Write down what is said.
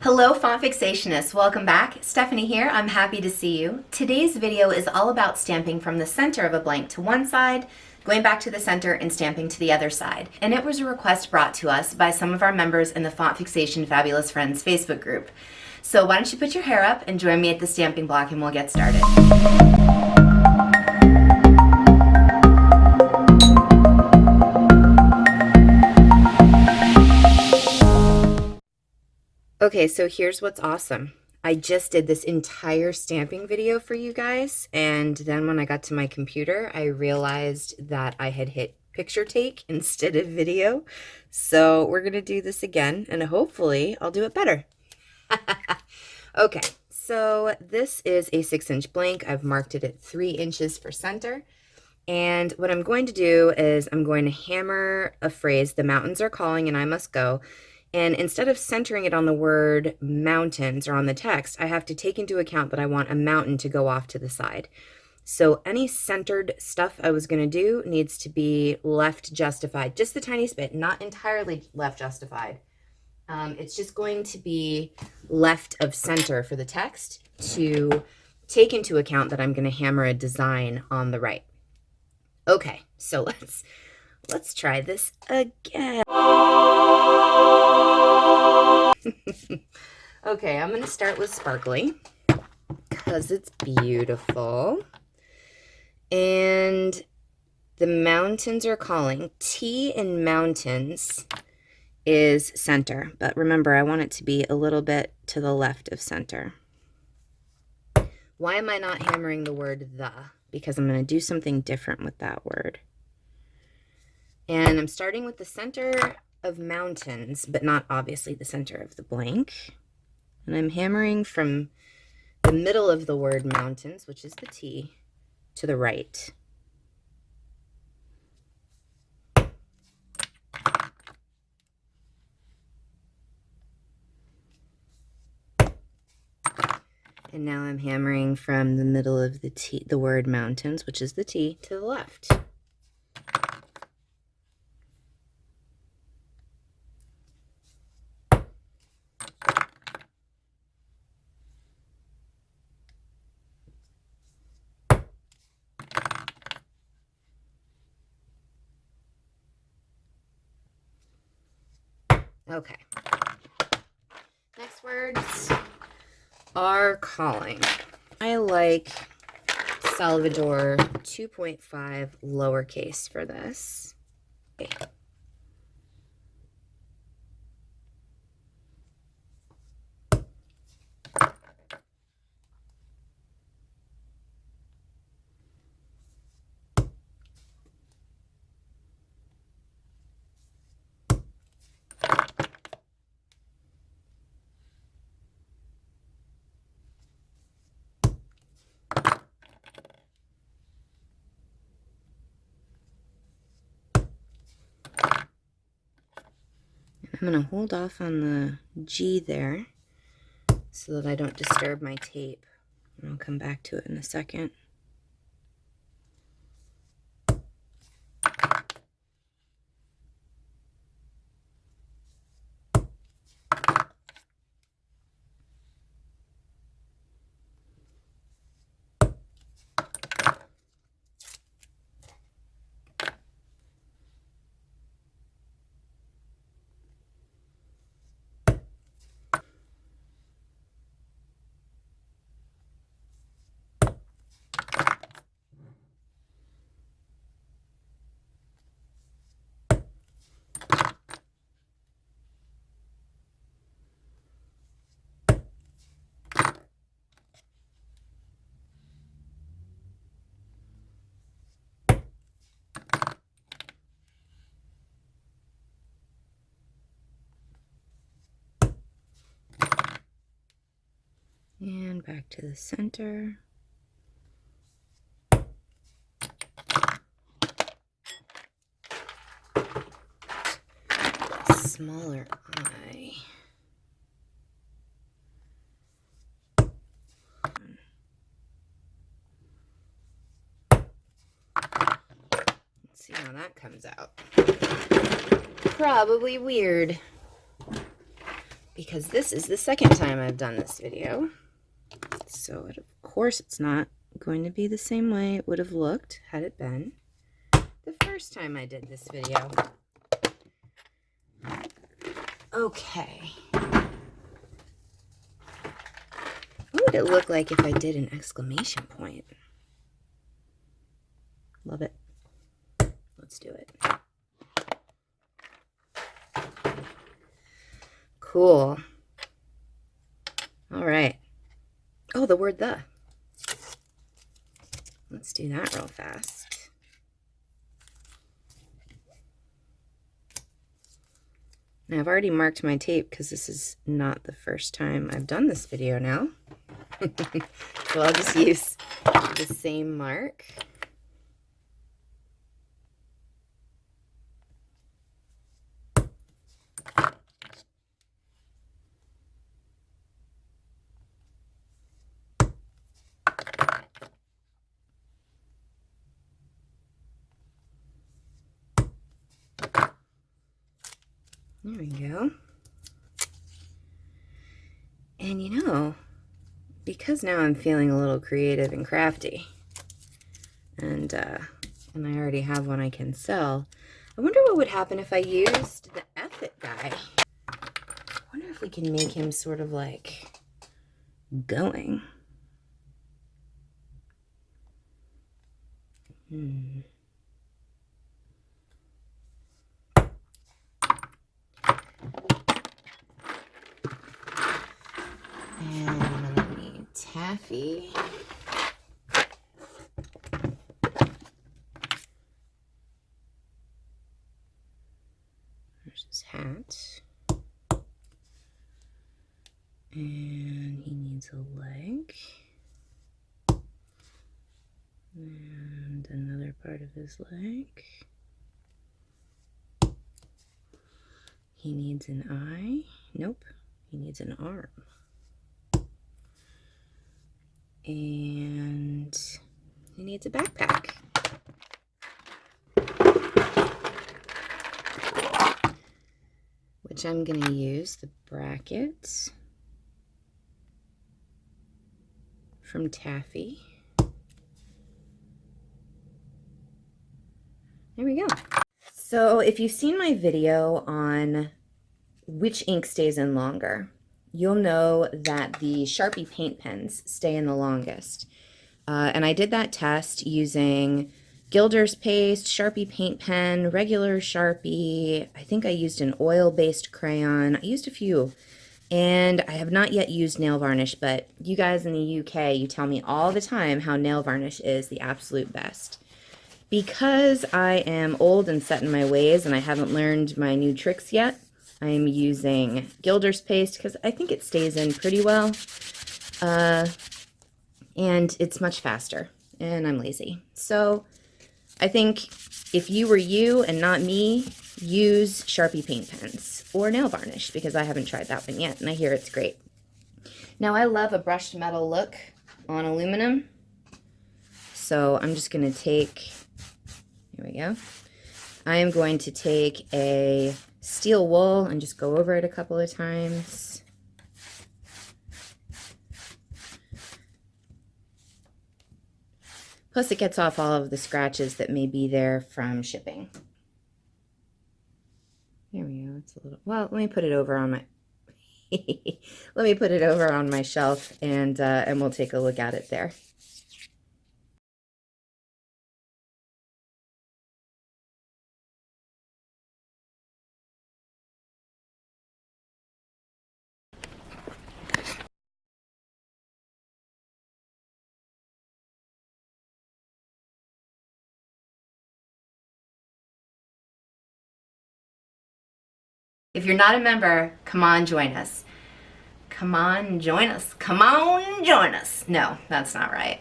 Hello, font fixationists. Welcome back. Stephanie here. I'm happy to see you. Today's video is all about stamping from the center of a blank to one side, going back to the center and stamping to the other side. And it was a request brought to us by some of our members in the Font Fixation Fabulous Friends Facebook group. So why don't you put your hair up and join me at the stamping block and we'll get started. Okay, so here's what's awesome. I just did this entire stamping video for you guys, and then when I got to my computer, I realized that I had hit picture take instead of video. So we're gonna do this again, and hopefully I'll do it better. Okay, so this is a 6-inch blank. I've marked it at 3 inches for center. And what I'm going to do is I'm going to hammer a phrase, "The mountains are calling and I must go." And instead of centering it on the word mountains or on the text, I have to take into account that I want a mountain to go off to the side. So any centered stuff I was going to do needs to be left justified, just the tiniest bit, not entirely left justified. It's just going to be left of center for the text to take into account that I'm going to hammer a design on the right. Okay, so let's try this again. Okay, I'm going to start with sparkly because it's beautiful. And the mountains are calling. T in mountains is center, but remember, I want it to be a little bit to the left of center. Why am I not hammering the word "the"? Because I'm going to do something different with that word. And I'm starting with the center of mountains, but not obviously the center of the blank. And I'm hammering from the middle of the word mountains, which is the T, to the right. And now I'm hammering from the middle of the word mountains, which is the T, to the left. Okay. Next words are calling. I like Salvador 2.5 lowercase for this. Okay. I'm going to hold off on the G there so that I don't disturb my tape. And I'll come back to it in a second. And back to the center. Smaller eye. Let's see how that comes out. Probably weird. because this is the second time I've done this video. So of course it's not going to be the same way it would have looked had it been the first time I did this video. Okay. What would it look like if I did an exclamation point? Love it. Let's do it. Cool. All right. Oh, the word the. Let's do that real fast. Now, I've already marked my tape because this is not the first time I've done this video now. So I'll just use the same mark. There we go. And you know, because now I'm feeling a little creative and crafty, and I already have one I can sell, I wonder what would happen if I used the F-it guy. I wonder if we can make him sort of like going. And I'm gonna need taffy. There's his hat. And he needs a leg. And another part of his leg. He needs an eye. Nope. He needs an arm. And he needs a backpack. Which I'm going to use the brackets from taffy. There we go. So if you've seen my video on which ink stays in longer, you'll know that the Sharpie paint pens stay in the longest. And I did that test using Gilder's paste, Sharpie paint pen, regular Sharpie. I think I used an oil-based crayon. I used a few. And I have not yet used nail varnish, but you guys in the UK, you tell me all the time how nail varnish is the absolute best. Because I am old and set in my ways and I haven't learned my new tricks yet, I'm using Gilder's paste because I think it stays in pretty well. And it's much faster, and I'm lazy. So I think if you were you and not me, use Sharpie paint pens or nail varnish because I haven't tried that one yet, and I hear it's great. Now, I love a brushed metal look on aluminum, so I'm just going to take, here we go. I am going to take a steel wool and just go over it a couple of times. Plus it gets off all of the scratches that may be there from shipping. There we go. It's a little, well, let me put it over on my let me put it over on my shelf and we'll take a look at it there. If you're not a member, come on, join us. Come on, join us. Come on, join us. No, that's not right.